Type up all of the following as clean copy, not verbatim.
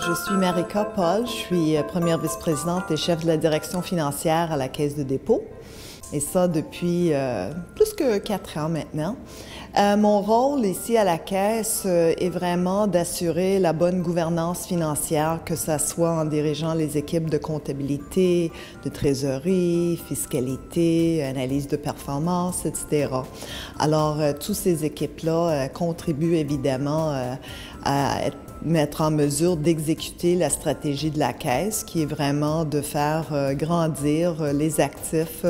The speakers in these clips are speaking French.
Je suis Marika Paul, je suis première vice-présidente et chef de la direction financière à la Caisse de dépôt. Et ça depuis plus que 4 ans maintenant. Mon rôle ici à la Caisse est vraiment d'assurer la bonne gouvernance financière, que ce soit en dirigeant les équipes de comptabilité, de trésorerie, fiscalité, analyse de performance, etc. Alors, toutes ces équipes-là contribuent évidemment à mettre en mesure d'exécuter la stratégie de la Caisse, qui est vraiment de faire grandir les actifs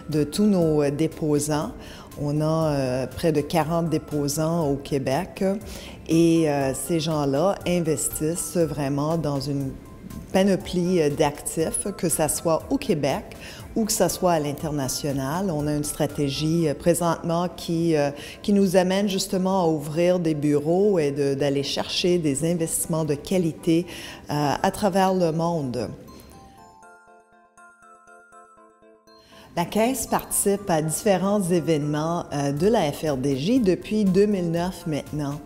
de tous nos déposants. On a près de 40 déposants au Québec et ces gens-là investissent vraiment dans une panoplie d'actifs, que ce soit au Québec ou que ce soit à l'international. On a une stratégie présentement qui nous amène justement à ouvrir des bureaux et d'aller chercher des investissements de qualité à travers le monde. La Caisse participe à différents événements de la FRDJ depuis 2009 maintenant.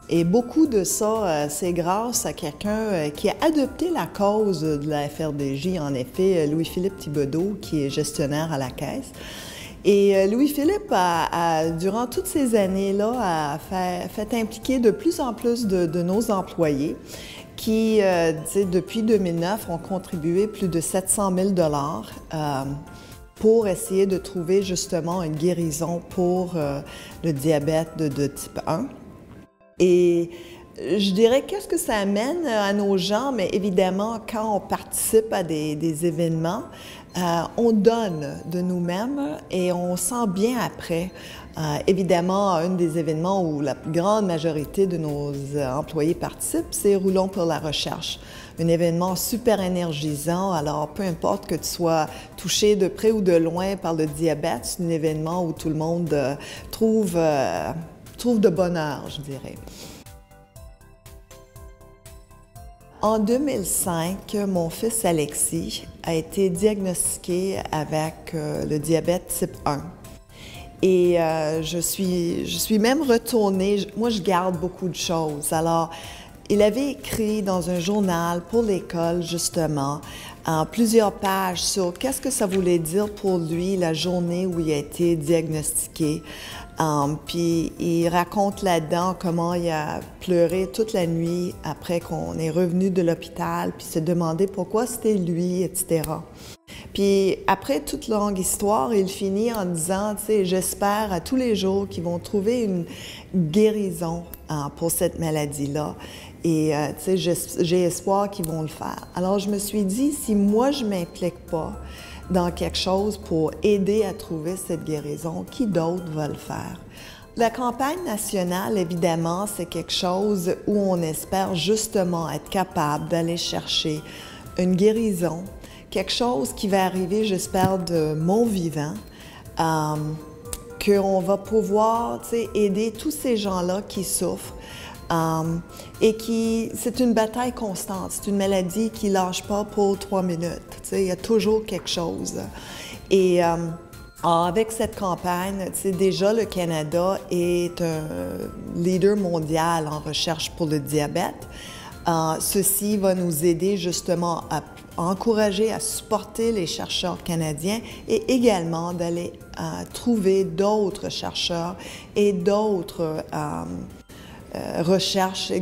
Et beaucoup de ça, c'est grâce à quelqu'un qui a adopté la cause de la FRDJ, en effet, Louis-Philippe Thibodeau, qui est gestionnaire à la Caisse. Et Louis-Philippe, durant toutes ces années-là, a fait impliquer de plus en plus de nos employés qui, depuis 2009, ont contribué plus de 700 000 $ pour essayer de trouver justement une guérison pour le diabète de type 1. Et je dirais, qu'est-ce que ça amène à nos gens? Mais évidemment, quand on participe à des événements, on donne de nous-mêmes et on sent bien après. Évidemment, un des événements où la grande majorité de nos employés participent, c'est Roulons pour la recherche. Un événement super énergisant, alors peu importe que tu sois touché de près ou de loin par le diabète, c'est un événement où tout le monde trouve de bonheur, je dirais. En 2005, mon fils Alexis a été diagnostiqué avec le diabète type 1. Et je suis même retournée, moi je garde beaucoup de choses. Alors, il avait écrit dans un journal pour l'école, justement, plusieurs pages sur qu'est-ce que ça voulait dire pour lui la journée où il a été diagnostiqué. Puis il raconte là-dedans comment il a pleuré toute la nuit après qu'on est revenu de l'hôpital, puis se demandé pourquoi c'était lui, etc. Puis après toute longue histoire, il finit en disant, tu sais, j'espère à tous les jours qu'ils vont trouver une guérison pour cette maladie-là. Et tu sais, j'ai espoir qu'ils vont le faire. Alors je me suis dit, si moi je ne m'implique pas dans quelque chose pour aider à trouver cette guérison, qui d'autre va le faire? La campagne nationale, évidemment, c'est quelque chose où on espère justement être capable d'aller chercher une guérison, quelque chose qui va arriver, j'espère, de mon vivant, qu'on va pouvoir, tu sais, aider tous ces gens-là qui souffrent. Et c'est une bataille constante, c'est une maladie qui ne lâche pas pour 3 minutes. Tu sais, il y a toujours quelque chose. Et avec cette campagne, tu sais, déjà le Canada est un leader mondial en recherche pour le diabète. Ceci va nous aider justement à encourager, à supporter les chercheurs canadiens et également d'aller trouver d'autres chercheurs et d'autres recherches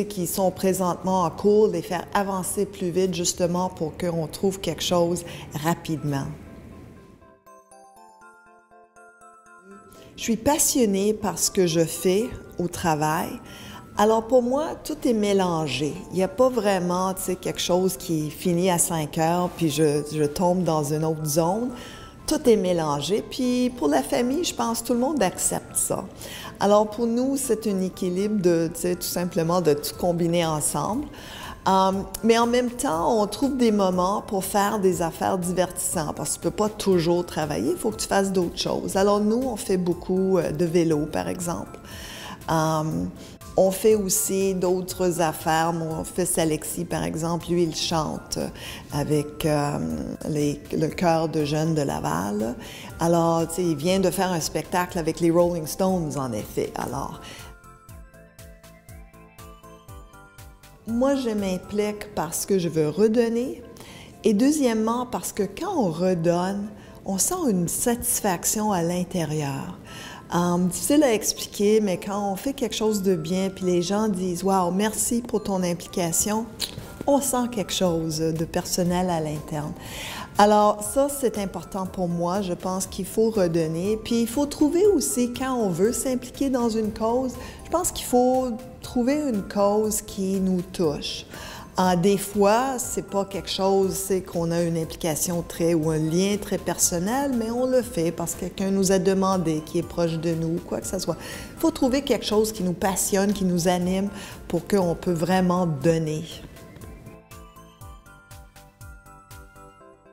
qui sont présentement en cours, les faire avancer plus vite justement pour qu'on trouve quelque chose rapidement. Je suis passionnée par ce que je fais au travail. Alors pour moi, tout est mélangé. Il n'y a pas vraiment quelque chose qui finit à 5 heures puis je tombe dans une autre zone. Tout est mélangé. Puis pour la famille, je pense que tout le monde accepte ça. Alors pour nous, c'est un équilibre de, tout simplement de tout combiner ensemble. Mais en même temps, on trouve des moments pour faire des affaires divertissantes parce que tu ne peux pas toujours travailler, il faut que tu fasses d'autres choses. Alors nous, on fait beaucoup de vélo, par exemple. On fait aussi d'autres affaires. Mon fils Alexis, par exemple, lui, il chante avec le chœur de jeunes de Laval. Alors, tu sais, il vient de faire un spectacle avec les Rolling Stones, en effet. Alors, Moi, je m'implique parce que je veux redonner et deuxièmement, parce que quand on redonne, on sent une satisfaction à l'intérieur. Difficile à expliquer, mais quand on fait quelque chose de bien, puis les gens disent « Wow, merci pour ton implication », on sent quelque chose de personnel à l'interne. Alors ça, c'est important pour moi. Je pense qu'il faut redonner. Puis il faut trouver aussi, quand on veut s'impliquer dans une cause, je pense qu'il faut trouver une cause qui nous touche. Des fois, c'est pas quelque chose, c'est qu'on a une implication ou un lien très personnel, mais on le fait parce que quelqu'un nous a demandé, qui est proche de nous, quoi que ce soit. Il faut trouver quelque chose qui nous passionne, qui nous anime pour qu'on peut vraiment donner.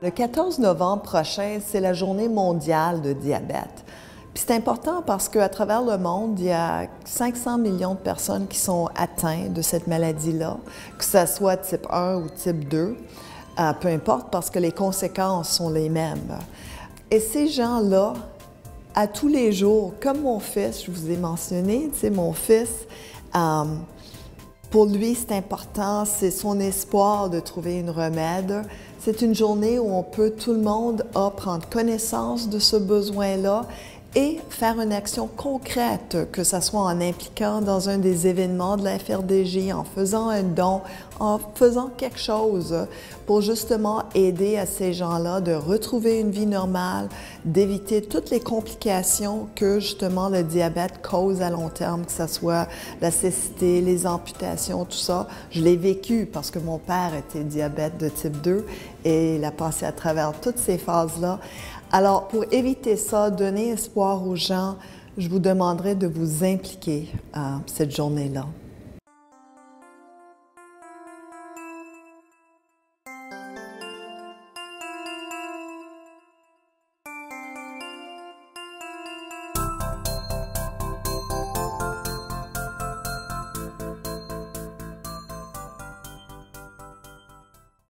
Le 14 novembre prochain, c'est la journée mondiale de diabète. Puis c'est important parce qu'à travers le monde, il y a 500 millions de personnes qui sont atteintes de cette maladie-là, que ce soit type 1 ou type 2, peu importe, parce que les conséquences sont les mêmes. Et ces gens-là, à tous les jours, comme mon fils, je vous ai mentionné, tu sais, mon fils, pour lui, c'est important, c'est son espoir de trouver une remède. C'est une journée où on peut, tout le monde, prendre connaissance de ce besoin-là et faire une action concrète, que ce soit en impliquant dans un des événements de la FRDJ, en faisant un don, en faisant quelque chose pour justement aider à ces gens-là de retrouver une vie normale, d'éviter toutes les complications que justement le diabète cause à long terme, que ce soit la cécité, les amputations, tout ça. Je l'ai vécu parce que mon père était diabète de type 2 et il a passé à travers toutes ces phases-là. Alors, pour éviter ça, donner espoir aux gens, je vous demanderai de vous impliquer cette journée-là.